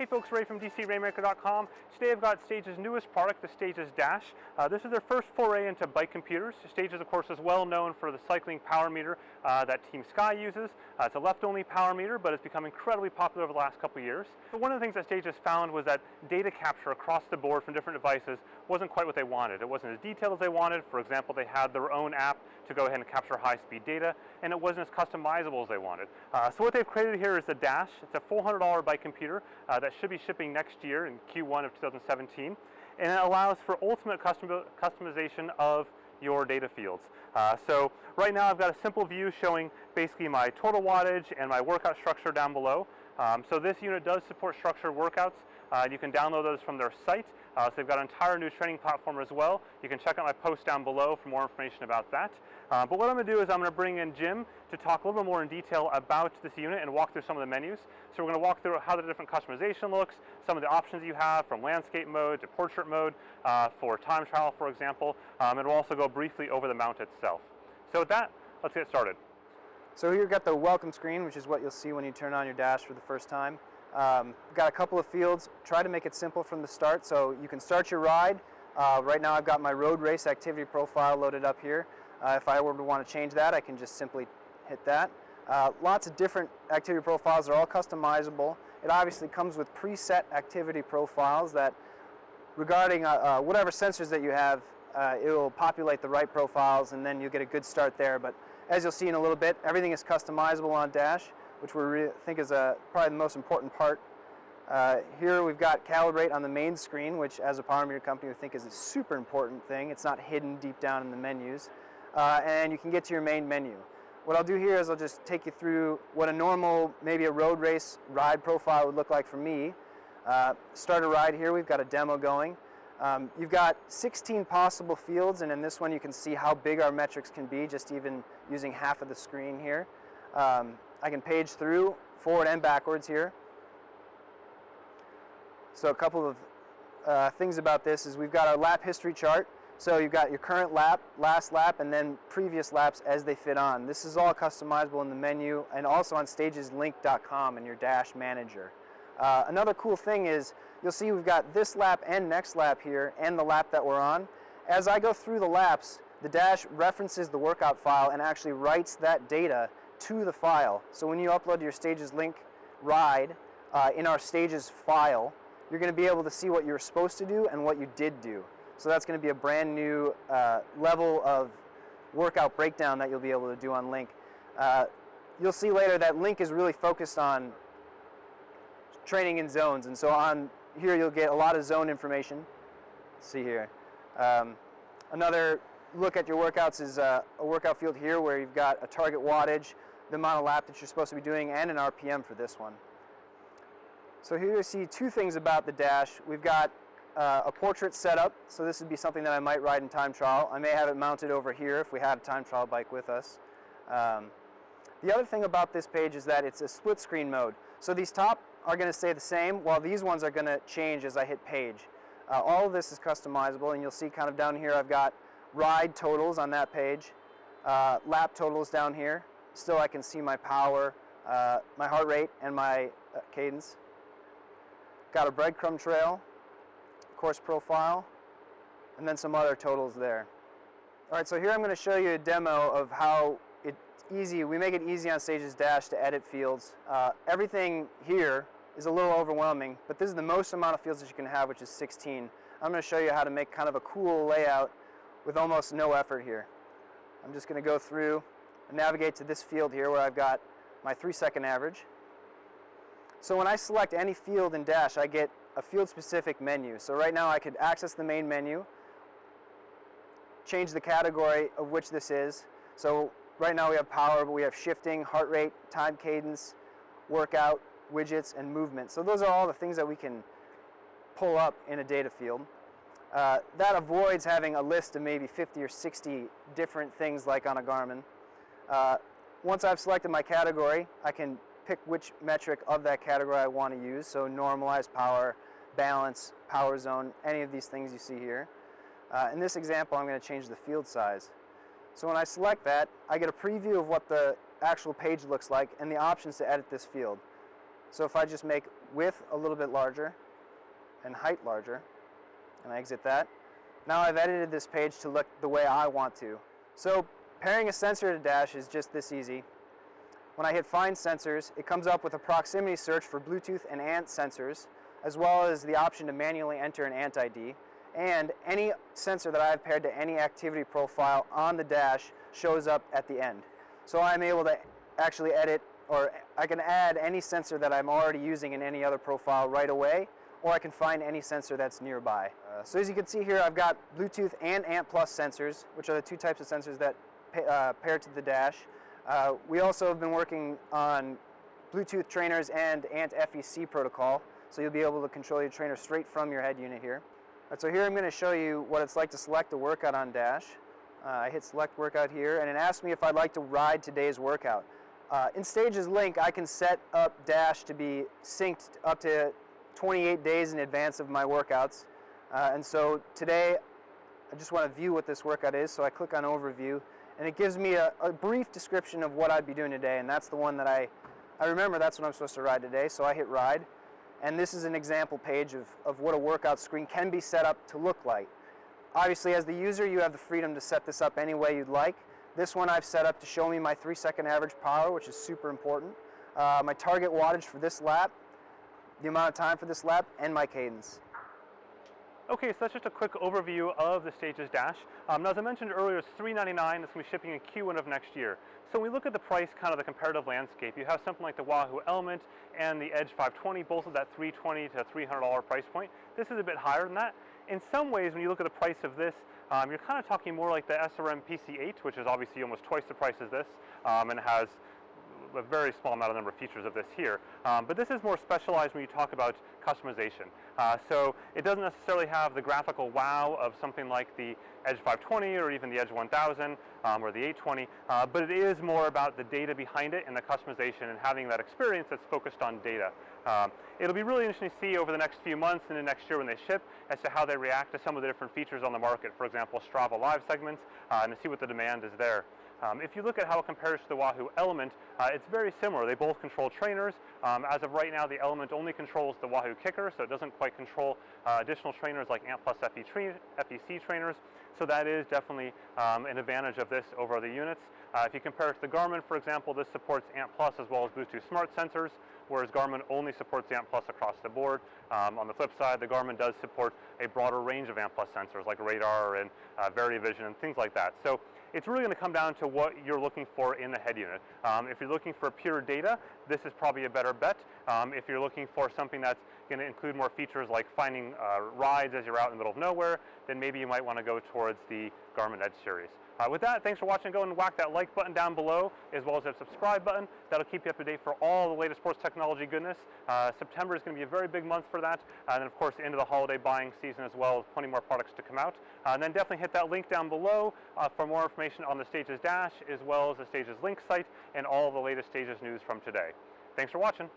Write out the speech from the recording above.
Hey folks, Ray from DCRaymaker.com. Today I've got Stage's newest product, the Stage's Dash. This is their first foray into bike computers. Stage's, of course, is well known for the cycling power meter that Team Sky uses. It's a left-only power meter, but it's become incredibly popular over the last couple of years. But one of the things that Stage has found was that data capture across the board from different devices wasn't quite what they wanted. It wasn't as detailed as they wanted. For example, they had their own app to go ahead and capture high-speed data, and it wasn't as customizable as they wanted. So what they've created here is the Dash. It's a $400 bike computer that should be shipping next year in Q1 of 2017, and it allows for ultimate customization of your data fields. So right now I've got a simple view showing basically my total wattage and my workout structure down below. So this unit does support structured workouts. You can download those from their site. So they've got an entire new training platform as well. You can check out my post down below for more information about that. But what I'm going to do is I'm going to bring in Jim to talk a little bit more in detail about this unit and walk through some of the menus. So we're going to walk through how the different customization looks, some of the options you have from landscape mode to portrait mode for time trial, for example. And we'll also go briefly over the mount itself. So with that, let's get started. So here you've got the welcome screen, which is what you'll see when you turn on your Dash for the first time. Got a couple of fields. Try to make it simple from the start, so you can start your ride. Right now I've got my road race activity profile loaded up here. If I were to want to change that, I can just simply hit that. Lots of different activity profiles are all customizable. It obviously comes with preset activity profiles that, regarding whatever sensors that you have, it will populate the right profiles, and then you'll get a good start there. But as you'll see in a little bit, everything is customizable on Dash, which we think is probably the most important part. Here we've got Calibrate on the main screen, which as a power meter company we think is a super important thing. It's not hidden deep down in the menus. And you can get to your main menu. What I'll do here is I'll just take you through what a normal, maybe a road race ride profile would look like for me. Start a ride here, we've got a demo going. You've got 16 possible fields, and in this one you can see how big our metrics can be just even using half of the screen here. I can page through forward and backwards here. So a couple of things about this is we've got our lap history chart. So you've got your current lap, last lap, and then previous laps as they fit on. This is all customizable in the menu and also on stageslink.com in your Dash manager. Another cool thing is you'll see we've got this lap and next lap here and the lap that we're on. As I go through the laps, the Dash references the workout file and actually writes that data to the file. So when you upload your Stages Link ride in our Stages file, you're going to be able to see what you were supposed to do and what you did do. So that's going to be a brand new level of workout breakdown that you'll be able to do on Link. You'll see later that Link is really focused on training in zones, and so on here you'll get a lot of zone information. Let's see here. Another look at your workouts is a workout field here where you've got a target wattage, the amount of lap that you're supposed to be doing, and an RPM for this one. So here you see two things about the Dash. We've got a portrait setup, so this would be something that I might ride in time trial. I may have it mounted over here if we had a time trial bike with us. The other thing about this page is that it's a split screen mode. So these top are going to stay the same, while these ones are going to change as I hit page. All of this is customizable, and you'll see kind of down here I've got ride totals on that page, lap totals down here. Still I can see my power, my heart rate, and my cadence. Got a breadcrumb trail, course profile, and then some other totals there. All right, so here I'm going to show you a demo of how it's easy. We make it easy on Stage's Dash to edit fields. Everything here is a little overwhelming, but this is the most amount of fields that you can have, which is 16. I'm going to show you how to make kind of a cool layout with almost no effort here. I'm just going to go through and navigate to this field here where I've got my 3-second average. So when I select any field in Dash, I get a field-specific menu. So right now I could access the main menu, change the category of which this is. So right now we have power, but we have shifting, heart rate, time cadence, workout, widgets, and movement. So those are all the things that we can pull up in a data field. That avoids having a list of maybe 50 or 60 different things like on a Garmin. Once I've selected my category, I can pick which metric of that category I want to use. So normalized power, balance, power zone, any of these things you see here. In this example, I'm going to change the field size. So when I select that, I get a preview of what the actual page looks like and the options to edit this field. So if I just make width a little bit larger and height larger, and I exit that, now I've edited this page to look the way I want to. So pairing a sensor to dash is just this easy. When I hit Find Sensors, it comes up with a proximity search for Bluetooth and ANT sensors, as well as the option to manually enter an ANT ID. And any sensor that I've paired to any activity profile on the dash shows up at the end. So I'm able to actually edit, or I can add any sensor that I'm already using in any other profile right away, or I can find any sensor that's nearby. So as you can see here, I've got Bluetooth and ANT Plus sensors, which are the two types of sensors that pair to the dash. We also have been working on Bluetooth trainers and ANT FEC protocol, so you'll be able to control your trainer straight from your head unit here. So here I'm going to show you what it's like to select a workout on Dash. I hit select workout here, and it asks me if I'd like to ride today's workout. In Stages Link, I can set up Dash to be synced up to 28 days in advance of my workouts. And so today, I just want to view what this workout is, so I click on Overview, and it gives me a brief description of what I'd be doing today, and that's the one that I remember that's what I'm supposed to ride today, so I hit Ride. And this is an example page of what a workout screen can be set up to look like. Obviously, as the user, you have the freedom to set this up any way you'd like. This one I've set up to show me my 3-second average power, which is super important, my target wattage for this lap, the amount of time for this lap, and my cadence. Okay, so that's just a quick overview of the Stages Dash. Now, as I mentioned earlier, it's $399. It's going to be shipping in Q1 of next year. So when we look at the price, kind of the comparative landscape, you have something like the Wahoo Element and the Edge 520, both of that $320 to $300 price point. This is a bit higher than that. In some ways, when you look at the price of this, you're kind of talking more like the SRM PC8, which is obviously almost twice the price as this, and has a very small amount of number of features of this here. But this is more specialized when you talk about customization. So it doesn't necessarily have the graphical wow of something like the Edge 520 or even the Edge 1000 or the 820, but it is more about the data behind it and the customization and having that experience that's focused on data. It'll be really interesting to see over the next few months and the next year when they ship as to how they react to some of the different features on the market, for example, Strava Live segments, and to see what the demand is there. If you look at how it compares to the Wahoo Element, it's very similar. They both control trainers. As of right now, the Element only controls the Wahoo Kicker, so it doesn't quite control additional trainers like ANT Plus FEC trainers. So that is definitely an advantage of this over other units. If you compare it to the Garmin, for example, this supports ANT Plus as well as Bluetooth Smart sensors, whereas Garmin only supports ANT Plus across the board. On the flip side, the Garmin does support a broader range of ANT Plus sensors like radar and VariVision and things like that. So it's really going to come down to what you're looking for in the head unit. If you're looking for pure data, this is probably a better bet. If you're looking for something that's going to include more features like finding rides as you're out in the middle of nowhere, then maybe you might want to go towards the Garmin Edge series. With that, thanks for watching. Go and whack that like button down below, as well as that subscribe button. That'll keep you up to date for all the latest sports technology goodness. September is going to be a very big month for that. And then, of course, into the holiday buying season as well, plenty more products to come out. And then definitely hit that link down below for more information on the Stages Dash, as well as the Stages Link site and all the latest Stages news from today. Thanks for watching.